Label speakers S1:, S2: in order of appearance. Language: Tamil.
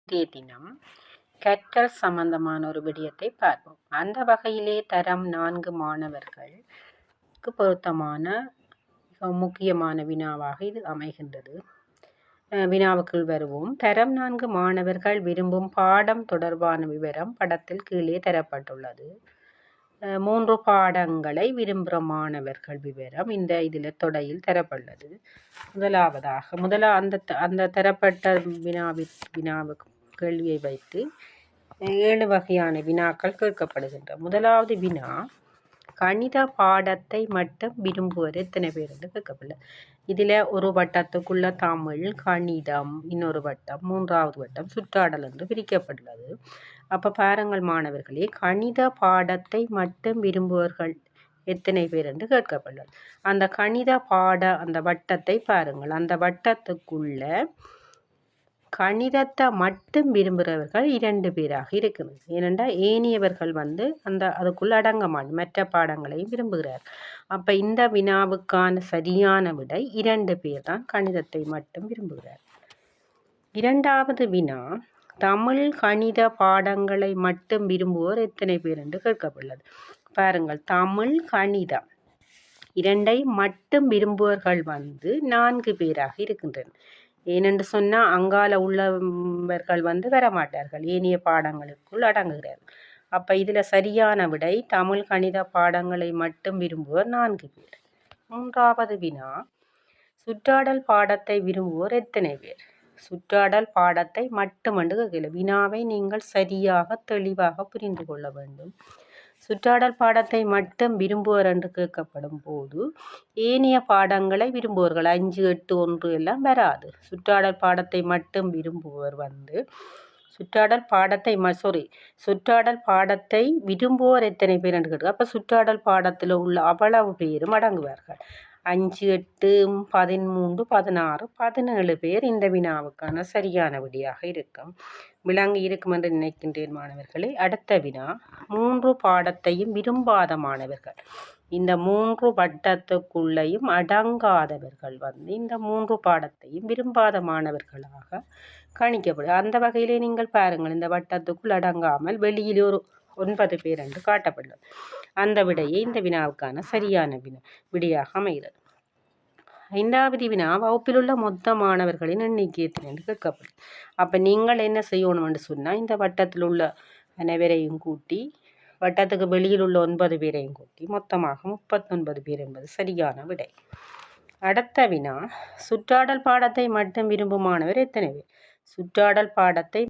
S1: இன்றைய தினம் கற்றல் சம்பந்தமான ஒரு விடயத்தை பார்ப்போம். அந்த வகையிலே தரம் 4 மாணவர்களுக்கு பொருத்தமான மிக முக்கியமான வினாவாக இது அமைகின்றது. வினாவுக்குள் வருவோம். தரம் 4 மாணவர்கள் விரும்பும் பாடம் தொடர்பான விவரம் படத்தில் கீழே தரப்பட்டுள்ளது. 3 பாடங்களை விரும்புகிற மாணவர்கள் விவரம் இந்த இதில் தொடையில் தரப்பட்டுள்ளது. அந்த தரப்பட்ட வினாவுக்கு கேள்வியை வைத்து 7 வகையான வினாக்கள் கேட்கப்படுகின்றன. முதலாவது வினா, கணித பாடத்தை மட்டும் விரும்புவது எத்தனை பேர் என்று கேட்கப்படல. இதில் ஒரு வட்டத்துக்குள்ள தமிழ், கணிதம், இன்னொரு வட்டம், மூன்றாவது வட்டம் சுற்றாடல் என்று பிரிக்கப்பட்டுள்ளது. அப்போ பாருங்கள் மாணவர்களே, கணித பாடத்தை மட்டும் விரும்புவர்கள் எத்தனை பேர் என்று கேட்கப்பட்டுள்ளது. அந்த கணித அந்த வட்டத்தை பாருங்கள். அந்த வட்டத்துக்குள்ள கணிதத்தை மட்டும் விரும்புகிறவர்கள் 2 பேராக இருக்கிறது. ஏனென்றால் ஏனியவர்கள் அதுக்குள்ள அடங்க மற்ற பாடங்களையும் விரும்புகிறார். அப்போ இந்த வினாவுக்கான சரியான விடை 2 பேர் தான் கணிதத்தை மட்டும் விரும்புகிறார். இரண்டாவது வினா, தமிழ் கணித பாடங்களை மட்டும் விரும்புவோர் எத்தனை பேர் என்று கேட்கப்பட்டுள்ளது. பாருங்கள், தமிழ் கணிதம் இரண்டை மட்டும் விரும்புவர்கள் 4 பேராக இருக்கின்றனர். ஏனென்று சொன்னால் அங்கால உள்ளவர்கள் வரமாட்டார்கள், ஏனைய பாடங்களுக்குள் அடங்குகிறார்கள். அப்போ இதில் சரியான விடை தமிழ் கணித பாடங்களை மட்டும் விரும்புவோர் 4 பேர். மூன்றாவது வினா, சுற்றாடல் பாடத்தை விரும்புவோர் எத்தனை பேர்? சுற்றாடல் பாடத்தை மட்டுமென்று கேட்கல. வினாவை நீங்கள் சரியாக தெளிவாக புரிந்து கொள்ள வேண்டும். சுற்றாடல் பாடத்தை மட்டும் விரும்புவர் என்று கேட்கப்படும் போது ஏனைய பாடங்களை விரும்புவர்கள் 5, 8, 1 எல்லாம் வராது. சுற்றாடல் பாடத்தை மட்டும் விரும்புவர் சுற்றாடல் பாடத்தை விரும்புவோர் எத்தனை பேர் என்று கேட்க. அப்போ சுற்றாடல் பாடத்தில் உள்ள அவ்வளவு பேரும் அடங்குவார்கள். 5, 8, 13, 16, 17 பேர் இந்த வினாவுக்கான சரியான விடையாக இருக்கும். விளங்கி இருக்கும் என்று நினைக்கின்றேன் மாணவர்களே. அடுத்த வினா, 3 பாடத்தையும் விரும்பாத மாணவர்கள். இந்த 3 வட்டத்துக்குள்ளேயும் அடங்காதவர்கள் இந்த 3 பாடத்தையும் விரும்பாத மாணவர்களாக கணிக்கப்படும். அந்த வகையிலே நீங்கள் பாருங்கள், இந்த வட்டத்துக்குள் அடங்காமல் வெளியில் ஒரு 9 பேர் என்று காட்டப்படும். அந்த விடையே இந்த வினாவுக்கான சரியான விடையாக அமைகிறது. 5வது வினா, வகுப்பில் உள்ள மொத்த மாணவர்களின் எண்ணிக்கை எத்தனை என்று கேட்கப்படும். அப்போ நீங்கள் என்ன செய்யணும் என்று சொன்னால், இந்த வட்டத்தில் உள்ள அனைவரையும் கூட்டி வட்டத்துக்கு வெளியில் உள்ள 9 பேரையும் கூட்டி மொத்தமாக 39 பேர் என்பது சரியான விடை. அடுத்த வினா, சுற்றாடல் பாடத்தை மட்டும் விரும்பும் மாணவர் எத்தனை பேர்? சுற்றாடல் பாடத்தை